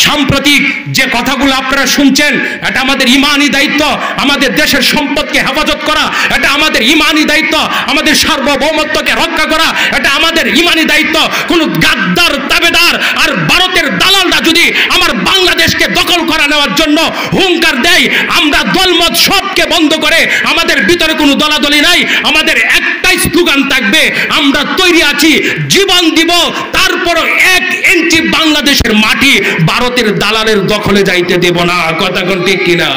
সাম্প্রতিক যে কথাগুলো আপনারা শুনছেন, এটা আমাদের ঈমানি দায়িত্ব আমাদের দেশের সম্পদকে হেফাজত করা, এটা আমাদের ঈমানি দায়িত্ব আমাদের সার্বভৌমত্বকে রক্ষা করা, এটা আমাদের ঈমানি দায়িত্ব। কোন গাদ্দার তাবেদার আর ভারতের দালালরা যদি আমার বাংলাদেশকে দখল করে নেওয়ার জন্য হুঙ্কার দেয়, আমরা দলমত সবকে বন্ধ করে, আমাদের ভিতরে কোনো দলাদলি নাই, আমাদের একটাই স্লোগান থাকবে, আমরা তৈরি আছি, জীবন দিব, তারপরও 1 ইঞ্চি বাংলাদেশের মাটি ভারতের দালালের দখলে যাইতে দেব না। কথা কোন ঠিক কিনা?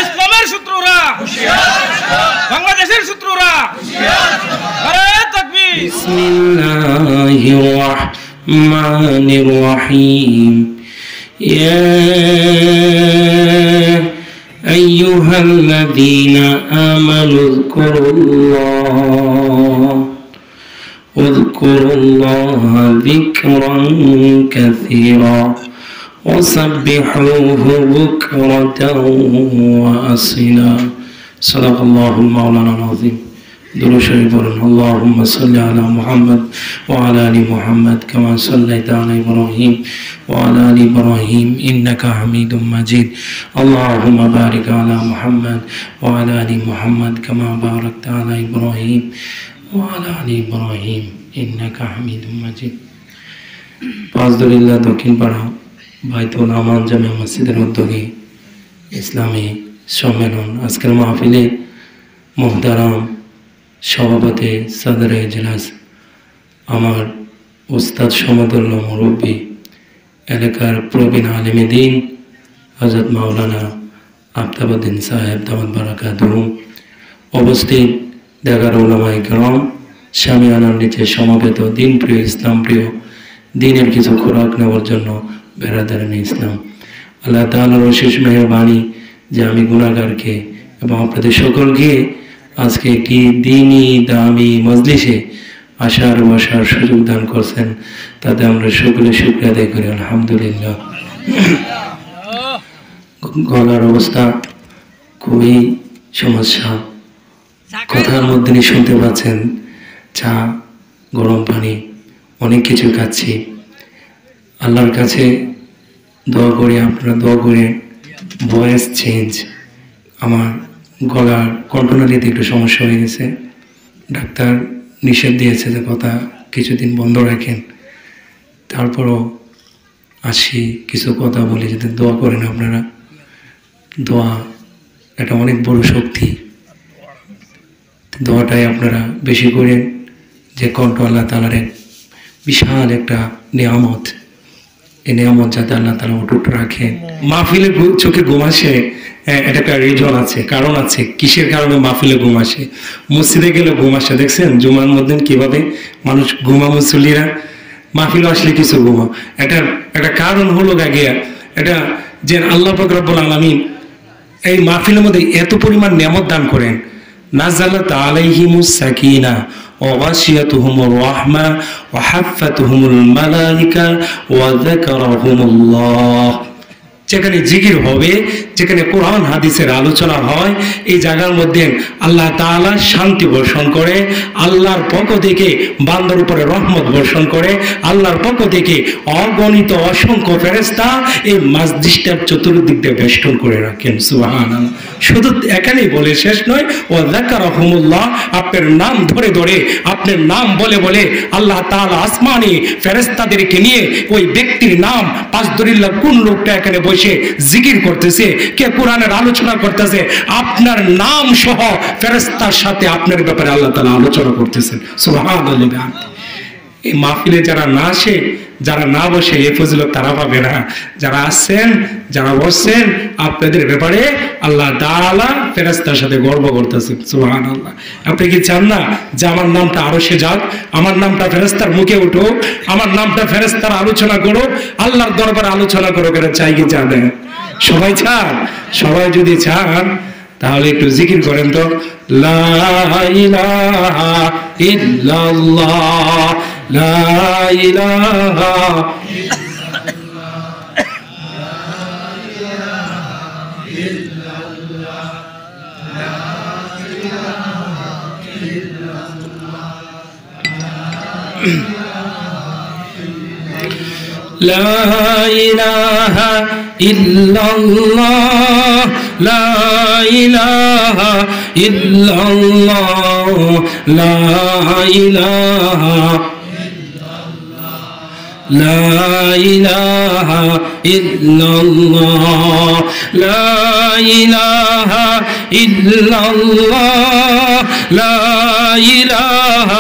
ইসলামের শত্রুরা বাংলাদেশের শত্রুরা বিসমিল্লাহির রহমানির রহিম। ইয়া আইয়ুহাল্লাযীনা আমানু اذكروا الله ذكرا كثيرا وسبحوه بكرة وأصيلا صدق الله المولانا العظيم. درود شريف اللهم صل على محمد وعلى آل محمد كما صليت على إبراهيم وعلى آل إبراهيم إنك حميد مجيد. اللهم بارك على محمد وعلى آل محمد كما باركت على إبراهيم وعلى آل إبراهيم إنك حميد مجيد. পাঁচদুলিল্লাহ দক্ষিণপাড়া বাইতুল আমান জামে মসজিদের উদ্যোগে ইসলামী সম্মেলন। আজকের মাহফিলে মুহতারাম সভাপতি সদরে ইজলাস আমার উস্তাদ সমতুল্য মুরব্বী এলাকার প্রবীণ আলেমে দ্বীন হযরত মাওলানা আফতাবউদ্দিন সাহেব দামাত বারাকাতুহু, উপস্থিত দেগার উলামায়ে কেরাম, শামিয়ানার নিচে সমবেত দিন প্রিয় ইসলাম প্রিয় দিনের কিছু খোরাক নেওয়ার জন্য বেরাদারানে ইসলাম। আল্লাহ তাআলার অশেষ মেহেরবানি যে আমি গুনাহগারকে এবং আপনাদের সকলকে আজকে একটি দ্বীনি দামি মজলিসে আসার বসার সুযোগ দান করছেন, তাতে আমরা সকলে শুকরিয়া আদায় করি আলহামদুলিল্লাহ। গলার অবস্থা খুবই সমস্যা, কথার মধ্যে শুনতে পাচ্ছেন চা গরম পানি অনেক কিছু খাচ্ছি। আল্লাহর কাছে দোয়া করি, আপনারা দোয়া করে ভয়েস চেঞ্জ, আমার গলার কণ্ঠনালীতে একটু সমস্যা হয়ে গেছে, ডাক্তার নিষেধ দিয়েছে যে কথা কিছুদিন বন্ধ রাখেন, তারপরও আসি কিছু কথা বলি, যদি দোয়া করেন আপনারা। দোয়া এটা অনেক বড় শক্তি, দোয়াটাই আপনারা বেশি করেন, যে কণ্ঠ আল্লাহ তাআলার এক বিশাল একটা নিয়ামত, এই নিয়ামত যাতে আল্লাহ তাআলা অটুট রাখেন। মাহফিলে চোখে ঘুম আসে, এটা একটা রিজন আছে, কারণ আছে, কিসের কারণে মাহফিলে ঘুম আসে। মসজিদে গেলে ঘুম আসে, দেখছেন জুমার মধ্যে কিভাবে মানুষ ঘুমা, মুসল্লিরা মাহফিলে আসলে কিছু ঘুমা। এটার একটা কারণ হলো গাগিয়া এটা যে আল্লাহ পাক রব্বুল আলামিন এই মাহফিলের মধ্যে এত পরিমাণ নিয়ামত দান করেন। নাযালাত আলাইহিমুস সাকিনা ওয়া গাশিয়াতুহুমুর রাহমা ওয়া হাফাতুহুমুল মালায়েকা ওয়া যাকারাহুমুল্লাহ। যেখানে জিকির হবে, যেখানে কোরআন হাদিসের আলোচনা হয়, এই জায়গার মধ্যে আল্লাহ তাআলা শান্তি বর্ষণ করে, আল্লাহর পক্ষ থেকে বান্দার উপরে রহমত বর্ষণ করে, আল্লাহর পক্ষ থেকে অগণিত অসংখ্য ফেরেশতা এই মসজিদটার চতুর্দিক দিয়ে বেষ্টন করে রাখেন। সুবহানাল্লাহ। শুধু এখানেই বলে শেষ নয়, ওয়া যাকারাহুমুল্লাহ, আপনার নাম ধরে ধরে, আপনার নাম বলে বলে আল্লাহ তাআলা আসমানি ফেরেশতাদেরকে নিয়ে ওই ব্যক্তির নাম পাঁচদুলিল্লাহ কোন লোকটা এখানে বসে জিকির করতেছে, কে কোরআনের আলোচনা করতেছে, আপনার নাম সহ ফেরেশতার সাথে আপনার ব্যাপারে আল্লাহ তাআলা আলোচনা করতেছেন। সুবহানাল্লাহ। এই মাহফিলে যারা না আসে, যারা না বসে, এই ফজিলত তারা পাবে না। যারা আসছেন, যারা বসছেন, আপনাদের ব্যাপারে আল্লাহ তাআলা ফেরেশতার সাথে গর্ব করতেছেন। সুবহানাল্লাহ। আপনি কি চান না যে আমার নামটা আরশে যাক, আমার নামটা ফেরেশতার মুখে উঠুক, আমার নামটা ফেরেশতার আলোচনা করুক, আল্লাহর দরবারে আলোচনা করুক? এটা চাই কি চান? সবাই চান? সবাই যদি চান তাহলে একটু জিকির করেন তো, লা ইলাহা ইল্লাল্লাহ, লা ইলাহা লা ইলাহা ইল্লাল্লাহ, লা ইলাহা ইল্লাল্লাহ, লা ইলাহা لا إله إلا الله، لا إله إلا الله، لا إله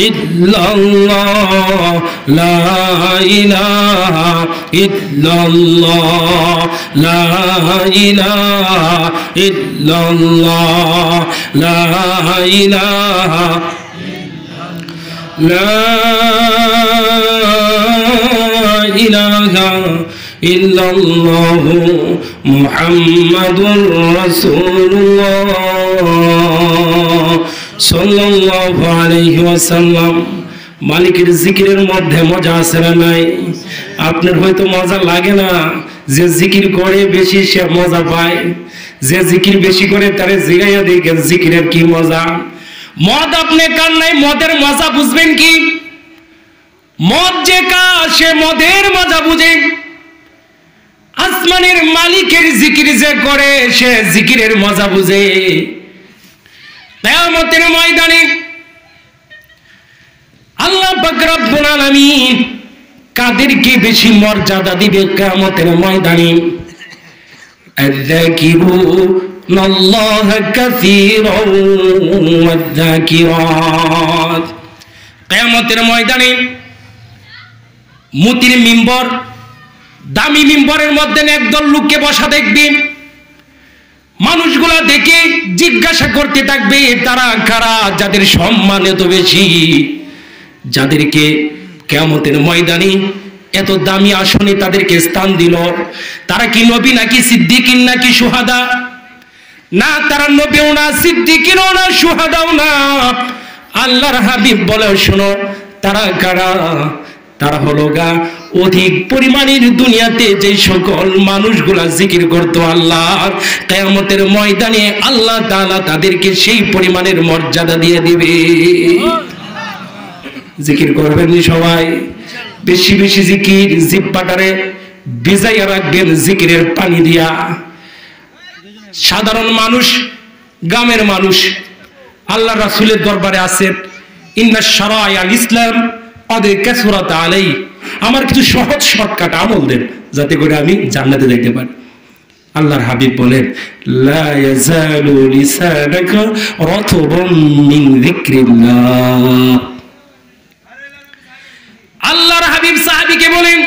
إلا الله، لا إله إلا الله، لا إله إلا الله، لا إله لا إله إلا الله محمد رسول الله صلى الله عليه وسلم। মালিকের জিকিরের মধ্যে মজা আছে না নাই? আপনার হয়তো মজা লাগে না, যে জিকির করে বেশি সে মজা পায়। যে জিকির বেশি করে তারে জিগাইয়া দেখেন জিকিরের কি মজা। মদ আপনি কার নাই, মদের মজা বুঝবেন কি? মদ যে কা সে মদের মজা বুঝে। আসমানের মালিকের জিকির যে করে সে জিকিরের মজা বুঝে। কিয়ামতের ময়দানে আল্লাহ পাক রব্বুল আলামিন কাদেরকে বেশি মর্যাদা দিবে কিয়ামতের ময়দানে? الذاكرون الله كثيرا والذاكرات। কিয়ামতের ময়দানে মুতির মিম্বর, দামি মিম্বরের মধ্যে একদল লোককে বসা দেখবে। মানুষগুলা দেখে জিজ্ঞাসা করতে থাকবে তারা কারা, যাদের সম্মান এত বেশি, যাদেরকে কিয়ামতের ময়দানে এত দামি আসনে তাদেরকে স্থান দিল। তারা কি নবী নাকি সিদ্দিকিন নাকি শুহাদা? না, তারা নবীও না, সিদ্দিকিনও না, শুহাদাও না। আল্লাহর হাবিব বলে, শোনো তারা কারা? তারা হলো গা অধিক পরিমাণের দুনিয়াতে যে সকল মানুষগুলা জিকির করতো আল্লাহর, কিয়ামতের ময়দানে আল্লাহ তাআলা তাদেরকে সেই পরিমাণের মর্যাদা দিয়ে দিবে। জিকির করবেন সবাই, বেশি বেশি জিকির জিহ্বাটারে ভিজাইয়া রাখবেন জিকিরের পানি দিয়া। সাধারণ মানুষ, গ্রামের মানুষ আল্লাহ রাসূলের দরবারে আছেন, ইন্না শারায়াল ইসলাম কদ কাসুরাত আলাই, আমার কিছু সহজ শর্টকাট আমল দেন যাতে করে আমি জান্নাতে যাইতে পারি। আল্লাহর হাবিব বলেন, লা ইয়াজালু লিসানাকা রাতবান মিন যিকরিল্লাহ। আল্লাহর হাবিব সাহাবীকে বলেন,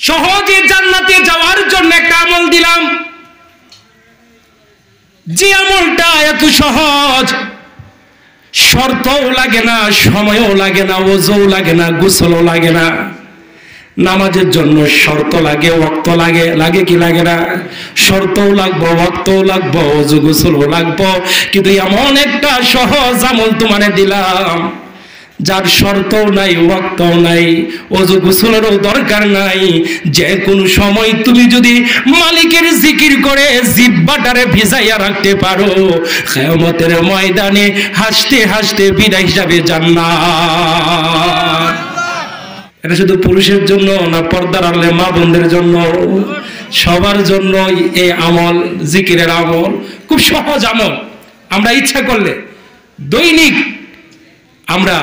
সহজে জান্নাতে যাওয়ার জন্য একটা আমল দিলাম, যে আমলটা এত সহজ, শর্তও লাগে না, সময়ও লাগে না, ওযুও লাগে না, গোসলও লাগে না। নামাজের জন্য শর্ত লাগে, ওয়াক্ত লাগে, লাগে কি লাগে না? শর্তও লাগবো, ওয়াক্তও লাগবো, ওযু গোসলও লাগবো। কিন্তু এমন একটা সহজ আমল তোমারে দিলাম, যার শর্তও নাই, ওয়াক্তও নাই, ওযু গোসলেরও দরকার নাই। যে কোনো সময় তুমি যদি মালিকের জিকির করে জিহ্বাটারে ভিজাইয়া রাখতে পারো, কিয়ামতের ময়দানে হাসতে হাসতে বিদায় হিসাবে জান্নাত। এটা শুধু পুরুষের জন্য না, পর্দার আড়ালে মা বোনদের জন্য, সবার জন্য এই আমল, জিকিরের আমল খুব সহজ আমল। আমরা ইচ্ছা করলে দৈনিক আমরা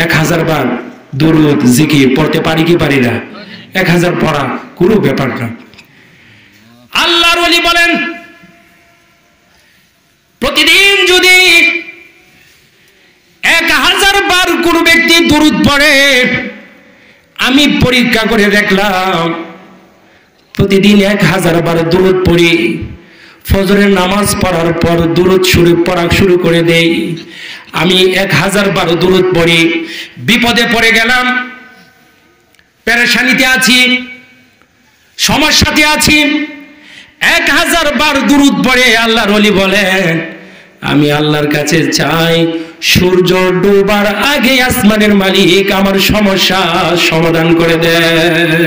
1000 বার দুরূদ জিকির পড়তে পারি কি পারি না? 1000 পড়া কোনো ব্যাপার না। আল্লাহর ওলি বলেন, প্রতিদিন যদি 1000 বার কোনো ব্যক্তি দুরূদ পড়ে, আমি পরীক্ষা করে দেখলাম প্রতিদিন 1000 বার দুরূদ পড়ি, ফজরের নামাজ পড়ার পর দুরূদ পড়া শুরু করে দেই, আমি 1000 বার দুরূদ পড়ি। বিপদে পড়ে গেলাম, পেরেশানিতে আছি, সমস্যাতে আছি, 1000 বার দুরূদ পড়ে আল্লাহর ওলি বলেন, আমি আল্লাহর কাছে চাই সূর্য ডোবার আগে আসমানের মালিক আমার সমস্যা সমাধান করে দেয়।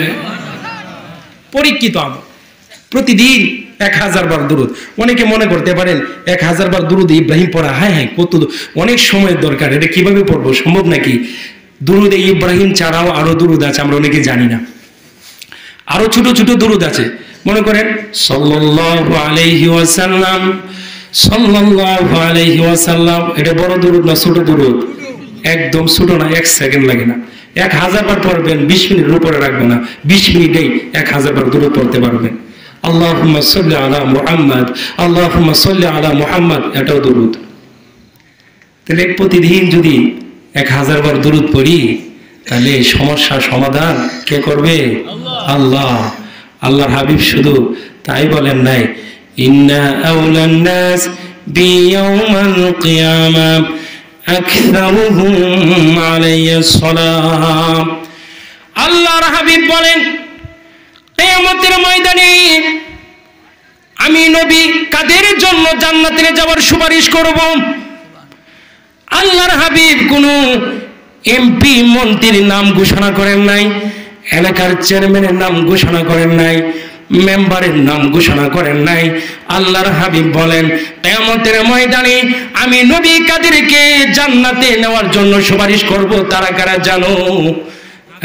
পরীক্ষিত আমল, প্রতিদিন 1000 বার দুরূদ। অনেকে মনে করতে পারেন 1000 বার দুরূদ ইব্রাহিম পড়া, হ্যাঁ হ্যাঁ কত, অনেক সময়ের দরকার, এটা কিভাবে পড়বো, সম্ভব নাকি? দুরুদে ইব্রাহিম ছাড়াও আরো দুরুদ আছে, আমরা অনেকে জানি না। আরো ছোট ছোট দুরুদ আছে, মনে করেন সাল্লাল্লাহু আলাইহি ওয়াসাল্লাম, সাল্লাল্লাহু আলাইহি ওয়াসাল্লাম। এটা বড় দুরুদ না ছোট দুরুদ? একদম ছোট না, 1 সেকেন্ড লাগে না। 1000 বার পড়বেন, 20 মিনিটের উপরে রাখবেন না, 20 মিনিটেই 1000 বার দুরুদ পড়তে পারবেন। আল্লাহুম্মা সাল্লি আলা মুহাম্মদ, আল্লাহুম্মা সাল্লি আলা মুহাম্মদ, এটাও দুরুদ। তাহলে প্রতিদিন যদি 1000 বার দুরুদ পড়ি, তাহলে সমস্যার সমাধান কে করবে? আল্লাহ। আল্লাহর হাবিব শুধু তাই বলেন নাই, ইন্না আউলান নাস বিয়াউমাল কিয়ামা আকসারুহুম আলাইহিস সালাম। আল্লাহর হাবিব বলেন, কিয়ামতের ময়দানে আমি নবী কাদের জন্য জান্নাতে যাওয়ার সুপারিশ করব? আল্লাহর হাবিব কোন এমপি মন্ত্রীর নাম ঘোষণা করেন নাই, এলাকার চেয়ারম্যানের নাম ঘোষণা করেন নাই, মেম্বারের নাম ঘোষণা করেন নাই। আল্লাহর হাবিব বলেন, কিয়ামতের ময়দানে আমি নবী কাদেরকে জান্নাতে নেওয়ার জন্য সুপারিশ করব, তারা কারা জানো?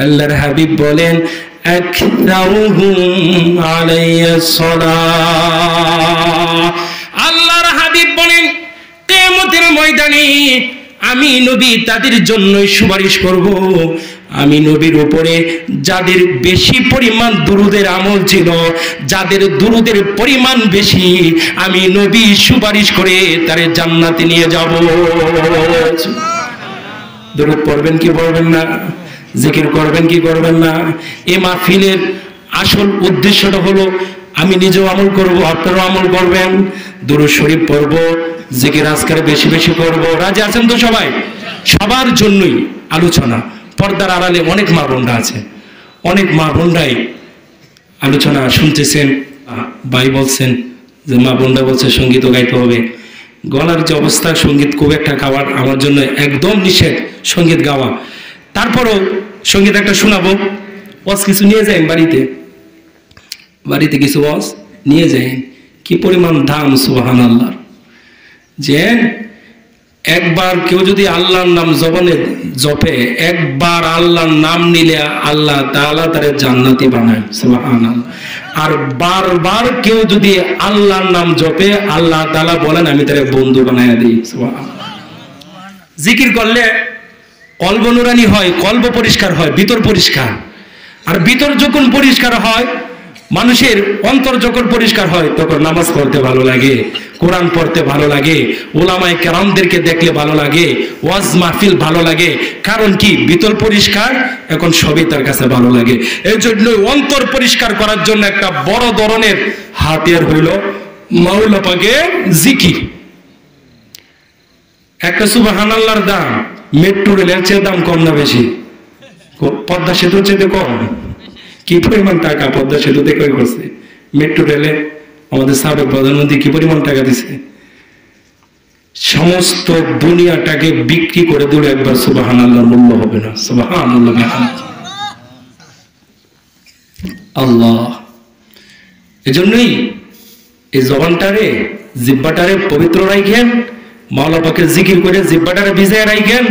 আল্লাহর হাবিব বলেন, আকসারুহুম আলাইহিস সালাম। আল্লাহর হাবিব বলেন, কিয়ামতের ময়দানে আমি নবী তাদের জন্যই সুপারিশ করব, আমি নবীর উপরে যাদের বেশি পরিমাণ দুরুদের আমল ছিল, যাদের দুরুদের পরিমাণ বেশি, আমি নবী সুপারিশ করে তারে জান্নাতে নিয়ে যাব। দুরুদ পড়বেন কি পড়বেন না? জিকির করবেন কি করবেন না? এই মাহফিলের আসল উদ্দেশ্যটা হলো আমি নিজেও আমল করব, আপনারাও আমল করবেন, দুরূদ শরীফ পড়ব, জিকির আজকার বেশি বেশি করব। রাজি আছেন তো সবাই? সবার জন্যই আলোচনা। পর্দার আড়ালে অনেক মা বোনরা আছে, অনেক মা বোনরাই আলোচনা শুনতেছেন। ভাই বলছেন যে মা বোনরা বলছে সঙ্গীতও গাইতে হবে। গলার যে অবস্থা, সঙ্গীত খুব একটা গাওয়ার আমার জন্য একদম নিষেধ, সঙ্গীত গাওয়া। তারপরও সঙ্গীত একটা শোনাবো। ওয়াজ কিছু নিয়ে যাই বাড়িতে, বাড়িতে কিছু ওয়াজ নিয়ে যাই। কি পরিমাণ দাম সুবহানাল্লাহ! যে একবার কেউ যদি আল্লাহর নাম জবানে জপে, একবার আল্লাহর নাম নিলে আল্লাহ তাআলা তারে জান্নাতি বানায়, সুবহানাল্লাহ। আর বারবার কেউ যদি আল্লাহর নাম জপে, আল্লাহ তাআলা বলেন আমি তারে বন্ধু বানায় দিই, সুবহানাল্লাহ। জিকির করলে কলব নুরানি হয়, কলব পরিষ্কার হয়, ভিতর পরিষ্কার। আর ভিতর যখন পরিষ্কার হয়, মানুষের অন্তর যখন পরিষ্কার হয়, তখন নামাজ পড়তে ভালো লাগে, কোরআন পড়তে ভালো লাগে, ওলামায়ে কেরামদেরকে দেখলে ভালো লাগে, ওয়াজ মাহফিল ভালো লাগে। কারণ কি? ভিতর পরিষ্কার, এখন সবই তার কাছে ভালো লাগে। এই জন্য অন্তর পরিষ্কার করার জন্য একটা বড় ধরনের হাতিয়ার হইল মাওলা পাকের জিকির। একটা সুবহানাল্লাহর দাম মেট্রো রেলের চেয়ে দাম কম না বেশি? পদ্মা সেতুর চেয়ে কম। কি পরিমাণ টাকা পদ্মা সেতুতে ক্রয় করছে, মেট্রো রেলে আমাদের সাবেক প্রধানমন্ত্রী কি পরিমাণ টাকা দিছে। সমস্ত দুনিয়াটাকে বিক্রি করে দিলে একবার সুবহানাল্লাহর মূল্য হবে না? সুবহানাল্লাহ। আল্লাহ এজন্যই এই জবানটারে, জিহ্বাটারে পবিত্র রাখেন, মাওলা পাকের জিকির করে জিহ্বাটারে ভিজায় রাখেন।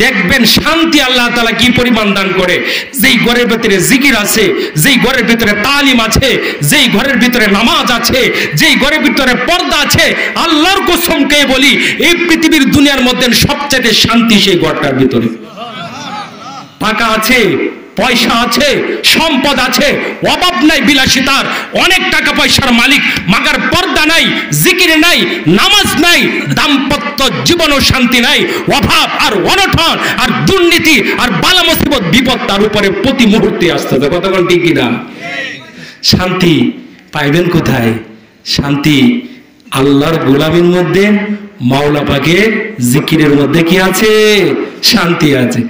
দেখবেন শান্তি আল্লাহ তাআলা কি পরিমাণ দান করে। যেই ঘরের ভিতরে জিকির আছে, যেই ঘরের ভিতরে তালিম আছে, যেই ঘরের ভিতরে নামাজ আছে, যেই ঘরের ভিতরে পর্দা আছে, আল্লাহর কসম কে বলি, এই পৃথিবীর দুনিয়ার মধ্যে সবচেয়ে শান্তি সেই ঘরটার ভিতরে। টাকা আছে, পয়সা আছে, সম্পদ আছে, অভাব নাই, বিলাসিতার, অনেক টাকা পয়সার মালিক, মাগার পর্দা নাই, জিকির নাই, নামাজ নাই, দাম্পত্য জীবনও শান্তি নাই, অভাব আর অনটন আর দুর্নীতি আর বালা মুসিবত বিপদ তার উপরে প্রতি মুহূর্তে আসতেছে। কতক্ষণ ঠিক কিনা? শান্তি পাইবেন কোথায়? শান্তি আল্লাহর গোলামীর মধ্যে, মাওলা পাকের জিকিরের মধ্যে কি আছে? শান্তি আছে।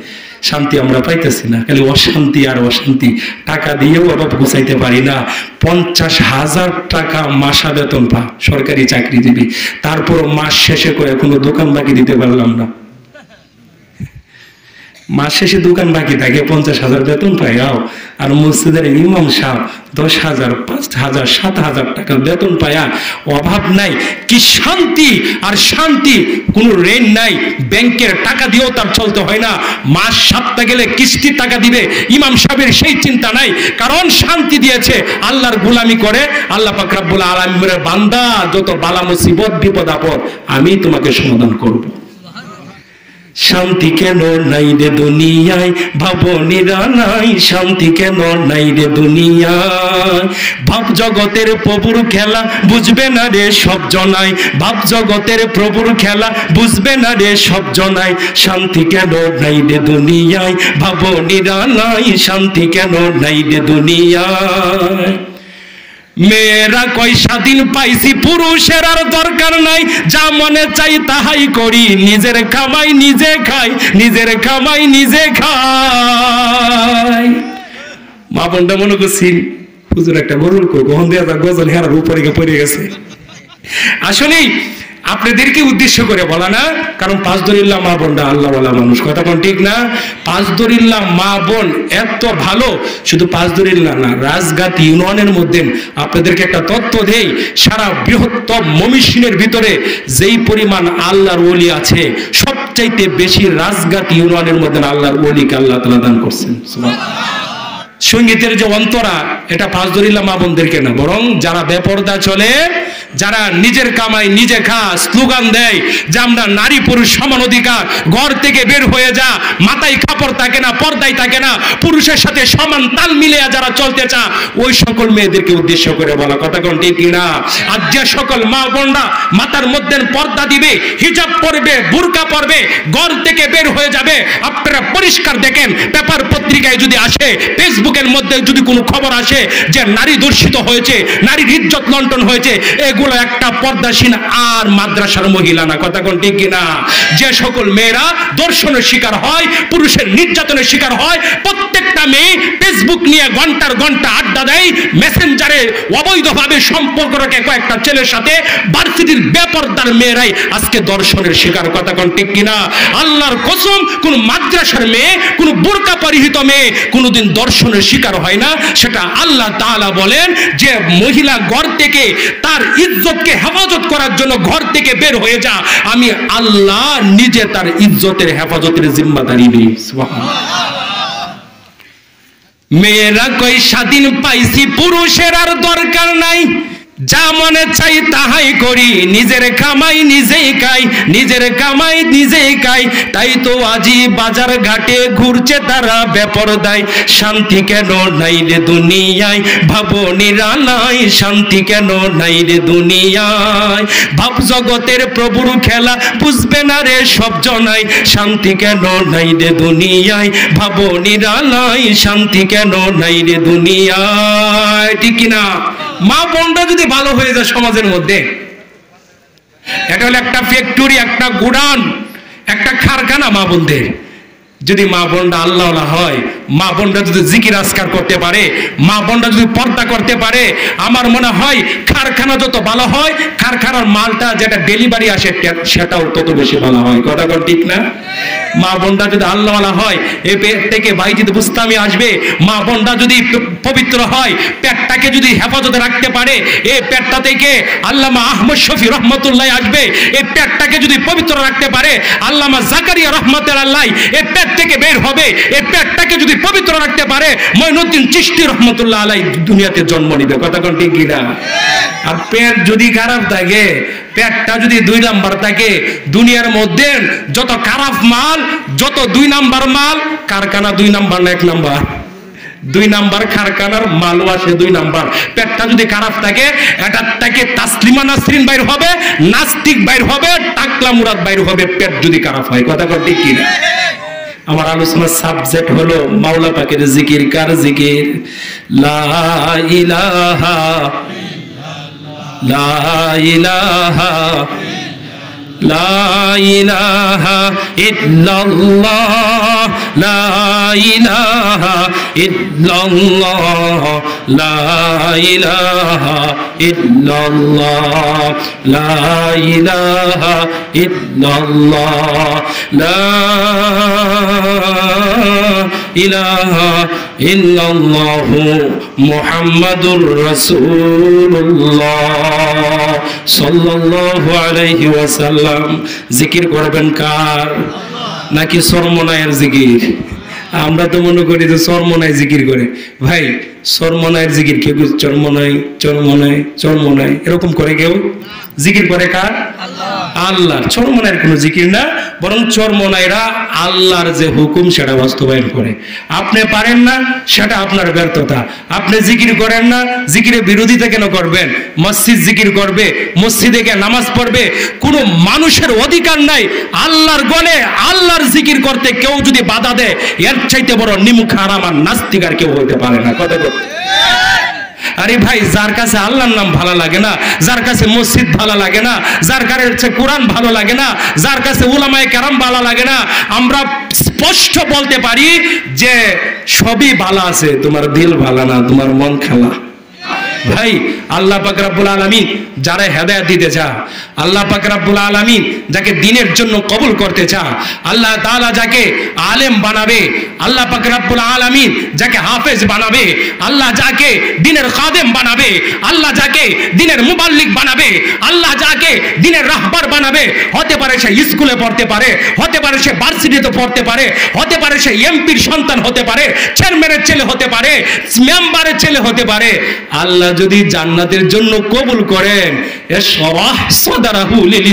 শান্তি আমরা পাইতেছি না, খালি অশান্তি আর অশান্তি। টাকা দিয়েও অভাব গুছাইতে পারি না। 50,000 টাকা মাসা বেতন পা, সরকারি চাকরিজীবী, তারপর মাস শেষে করে কোনো দোকান বাকি দিতে পারলাম না। মাস শেষে দোকান বাকি থাকে, 50,000 বেতন পাইয়াও, আর মসজিদের ইমাম সাহেব 10,000, 5,000, 7,000 টাকা বেতন পায়া অভাব নাই। কি শান্তি! আর শান্তি কোনো ঋণ নাই, ব্যাংকের টাকা দিয়েও তার চলতে হয় না, মাস সপ্তাহ গেলে কিস্তির টাকা দিবে, ইমাম সাহেবের সেই চিন্তা নাই, কারণ শান্তি দিয়েছে। আল্লাহর গোলামি করে আল্লাহ পাক রব্বুল আলামিনের বান্দা, যত বালা মুসিবত বিপদ আপদ আমি তোমাকে সমাধান করব। শান্তি কেন নাই রে দুনিয়ায়, ভাবনীরা নাই, শান্তি কেন নাই রে দুনিয়ায়। ভাব জগতের প্রভুর খেলা বুঝবে না রে সব জনাই, ভাব জগতের প্রভুর খেলা বুঝবে না রে সব জনাই। শান্তি কেন নাই রে দুনিয়ায়, ভাবনীরা নাই, শান্তি কেন নাই রে দুনিয়ায়। মেয়েরা কয় স্বাধীন পাইছি, পুরুষের আর দরকার নাই, যা মনে চাই তাহাই করি, নিজের কামাই নিজে খাই, নিজের কামাই নিজে খাই। মা বোনটা মনে করছি হুজুর একটা গরুর গহন দেওয়া গজল হেরার উপরে পড়ে গেছে। আসলেই আপনাদেরকে উদ্দেশ্য করে বলা না, কারণ পাঁচদরিল্লা মা বোনরা আল্লাহওয়ালা মানুষ, কথা কোন ঠিক না? পাঁচদরিল্লা মা বোন এত ভালো, শুধু পাঁচদরিল্লা না, রাজঘাট ইউনিয়নের মধ্যে আপনাদেরকে একটা তথ্য দেই, সারা বৃহত্তম ময়মনসিংহের ভিতরে যেই পরিমাণ আল্লাহর ওলি আছে, সবচাইতে বেশি রাজঘাট ইউনিয়নের মধ্যে আল্লাহর ওলিকে আল্লাহ তাআলা দান করছেন। সঙ্গীতের যে অন্তরা, এটা পাঁচদরিল্লা মা বোনদেরকে না, বরং যারা বেপরদা চলে, যারা নিজের কামাই নিজে খা, স্লোগান দেয় যে আমরা নারী পুরুষ সমান অধিকার, ঘর থেকে বের হয়ে যা, মাথায় কাপড় থাকে না, পর্দায় থাকে না, পুরুষের সাথে সমান তাল মিলিয়ে যারা চলতে চা, ওই সকল মেয়েদেরকে উদ্দেশ্য করে বলা, কথা কোন ঠিক না? আর যে সকল মা বোনরা মাথার মধ্যে পর্দা দিবে, হিজাব পরবে, বুরকা পরবে, ঘর থেকে বের হয়ে যাবে, আপনারা পরিষ্কার দেখেন, পেপার পত্রিকায় যদি আসে, ফেসবুকের মধ্যে যদি কোনো খবর আসে যে নারী ধর্ষিত হয়েছে, নারীর ইজ্জত লণ্ঠন হয়েছে, এগুলো একটা পর্দাসীন আর মাদ্রাসার মহিলা না, কথা কোন ঠিক কিনা? যে সকল মেয়েরা ধর্ষণের শিকার হয়, পুরুষের নির্যাতনের শিকার হয়, প্রত্যেকটা মেয়ে ফেসবুক নিয়ে ঘন্টার ঘন্টা আড্ডা দেয়, মেসেঞ্জারে অবৈধভাবে সম্পর্ক রাখে কয়েকটা ছেলের সাথে, ভার্সিটির বেপরদার মেয়েরাই আজকে ধর্ষণের শিকার, কথা কোন ঠিক কিনা? আল্লাহর কসম, কোন মাদ্রাসার মেয়ে, কোন বোরকা পরিহিত মেয়ে কোনদিন ধর্ষণের শিকার হয় না। সেটা আল্লাহ তাআলা বলেন যে মহিলা ঘর থেকে তার ইজ্জতকে হেফাজত করার জন্য ঘর থেকে বের হয়ে যা, আমি আল্লাহ নিজে তার ইজ্জতের হেফাজতের জিম্মাদারি নিই। সুবহানাল্লাহ। মেয়েরা কই স্বাধীন পাইছি, পুরুষের আর দরকার নাই, যা মনে চাই তাহাই করি, নিজের কামাই নিজেই খাই, নিজের কামাই নিজেই খাই, তাই তো আজি বাজার ঘাটে ঘুরছে তারা বেপরদায়। শান্তি কেন নাই রে দুনিয়ায়, ভাবনীরা নাই, শান্তি কেন নাই রে দুনিয়ায়। ভাব জগতের প্রভুর খেলা বুঝবে না রে সব জনাই, শান্তি কেন নাই রে দুনিয়ায়, ভাবনীরা নাই, শান্তি কেন নাই রে দুনিয়ায়। ঠিক না? মা বোনরা যদি ভালো হয়ে যায় সমাজের মধ্যে, এটা হলো একটা ফ্যাক্টরি, একটা গোডাউন, একটা কারখানা। মা বোনদের যদি মা বোনরা আল্লাহওয়ালা হয়, মা বোনরা যদি জিকির আজকার করতে পারে, মা বোনরা যদি পর্দা করতে পারে, আমার মনে হয় কারখানা যত ভালো হয়, কারখানার মালটা যেটা ডেলিভারি আসে সেটাও তত বেশি ভালো হয়, কথা কোন ঠিক না? মা বোনরা যদি আল্লাহওয়ালা হয়, এই পেট থেকে বাইজিদ বুস্তামি আসবে। মা বোনরা যদি পবিত্র হয়, পেটটাকে যদি হেফাজতে রাখতে পারে, এই পেটটা থেকে আল্লামা আহমদ শফি রহমতুল্লাহ আসবে। এই পেটটাকে যদি পবিত্র রাখতে পারে, আল্লামা জাকারিয়া রহমতুল্লাহ এই পেট থেকে বের হবে। এই পেটটাকে যদি পবিত্র রাখতে পারে, মঈনুদ্দিন চিশতি রহমতুল্লাহ আলাইহি দুনিয়াতে জন্ম নিবে, কথা কোন ঠিক কিনা? আর পেট যদি খারাপ থাকে, পেটটা যদি 2 নাম্বার থাকে, দুনিয়ার মধ্যে যত খারাপ মাল, যত 2 নাম্বার মাল, কারখানা 2 নাম্বার না 1 নাম্বার? 2 নাম্বার কারখানার মালও আসে 2 নাম্বার। পেটটা যদি খারাপ থাকে, এটা থেকে তাসলিমা নাসরিন বাইর হবে, নাস্তিক বাইর হবে, টাকলা মুরাদ বাইর হবে, পেট যদি খারাপ হয়, কথা কোন ঠিক কিনা? আমার আলোচনার সাবজেক্ট হলো মাওলা পাকের জিকির। কার জিকির? লা ইলাহা, লা ইলাহা, লা ইলাহা ইল্লাল্লাহ লা ইলাহা ইল্লাল্লাহ লা ইলাহা ইল্লাল্লাহ লা ইলাহা ইল্লাল্লাহ লা ইলাহা ইল্লাল্লাহ মুহাম্মাদুর রাসূলুল্লাহ সাল্লাল্লাহু আলাইহি ওয়াসাল্লাম। জিকির করবেন কার? নাকি সরমনায়ের জিকির? আমরা তো মনে করি যে চরমনায় জিকির করে। ভাই চরমনায়ের জিকির কেউ চরমনাই চরমনাই চরমনাই এরকম করে কেউ জিকির করে কার? আল্লাহর। চরমনায়ের কোনো জিকির না, বরং চরমনাইরা আল্লাহর যে হুকুম সেটা বাস্তবায়ন করে। আপনি পারেন না, সেটা আপনার ব্যর্থতা। আপনি জিকির করেন না, জিকিরের বিরোধিতা কেন করবেন? মসজিদ জিকির করবে, মসজিদে গিয়ে নামাজ পড়বে। কোনো মানুষের অধিকার নাই আল্লাহর গলে আল্লাহর জিকির করতে। কেউ যদি বাধা দেয়, এর চাইতে বড় নিমুখ হারাম আর নাস্তিক আর কেউ হইতে পারে না। কথা বলতে আরে ভাই, যার কাছে আল্লাহর নাম ভালো লাগে না, যার কাছে মসজিদ ভালো লাগে না, যার কাছে কোরআন ভালো লাগে না, যার কাছে উলামায়ে কেরাম ভালো লাগে না, আমরা স্পষ্ট বলতে পারি যে সবই ভালো আছে, তোমার দিল ভালো না, তোমার মন খালা। ভাই আল্লাহ পাক রব্বুল আলামিন যারা হেদায়েত দিতে চায়, আল্লাহ পাক রব্বুল আলামিন যাকে দ্বীনের জন্য কবুল করতে চায়, আল্লাহ তাআলা যাকে আলেম বানাবে, আল্লাহ পাক রব্বুল আলামিন যাকে হাফেজ বানাবে, আল্লাহ যাকে দ্বীনের খাদেম বানাবে, আল্লাহ যাকে দ্বীনের মুবাল্লিগ বানাবে, আল্লাহ যাকে দ্বীনের রাহবার বানাবে, হতে পারে সে স্কুলে পড়তে পারে, হতে পারে সে ভার্সিটিতে পড়তে পারে, হতে পারে সে এমপির সন্তান হতে পারে, চেয়ারম্যানের ছেলে হতে পারে, মেম্বারের ছেলে হতে পারে। আল্লাহ যদি জান্নাতের জন্য কবুল করেন,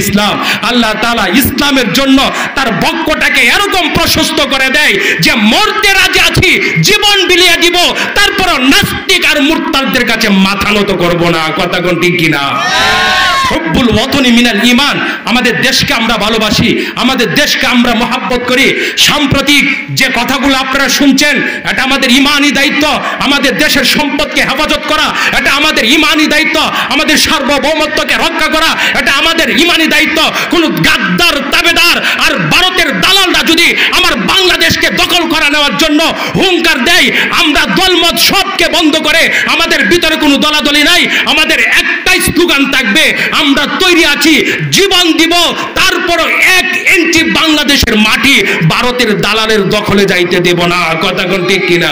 ইসলাম, আল্লাহ তাআলা ইসলামের জন্য তার বক্ষটাকে এরকম প্রশস্ত করে দেয় যে মরতে রাজি আছি, জীবন বিলিয়ে দিব, তারপর নাস্তিক আর মুরতাদদের কাছে মাথা নত করব না। কথা কোন ঠিক কিনা? হুব্বুল ওয়াতনি মিনাল ঈমান। আমাদের দেশকে আমরা ভালোবাসি, আমাদের দেশকে আমরা মহব্বত করি। সাম্প্রতিক যে কথাগুলো আপনারা শুনছেন, এটা আমাদের ঈমানি দায়িত্ব। আমাদের দেশের সম্পদকে হেফাজত করা এটা আমাদের ঈমানি দায়িত্ব। আমাদের সার্বভৌমত্বকে রক্ষা করা এটা আমাদের ঈমানি দায়িত্ব। কোন গাদ্দার, তাবেদার আর ভারতের দালালরা যদি আমার বাংলাদেশকে দখল করে নেওয়ার জন্য হুঙ্কার দেয়, আমরা দলমত সবকে বন্ধ করে, আমাদের ভিতরে কোনো দলাদলি নাই, আমাদের একটাই স্লোগান থাকবে, আমরা তৈরি আছি, জীবন দিব, তারপরও 1 ইঞ্চি বাংলাদেশের মাটি ভারতের দালালের দখলে যাইতে দেব না। কথা কোন ঠিক কিনা?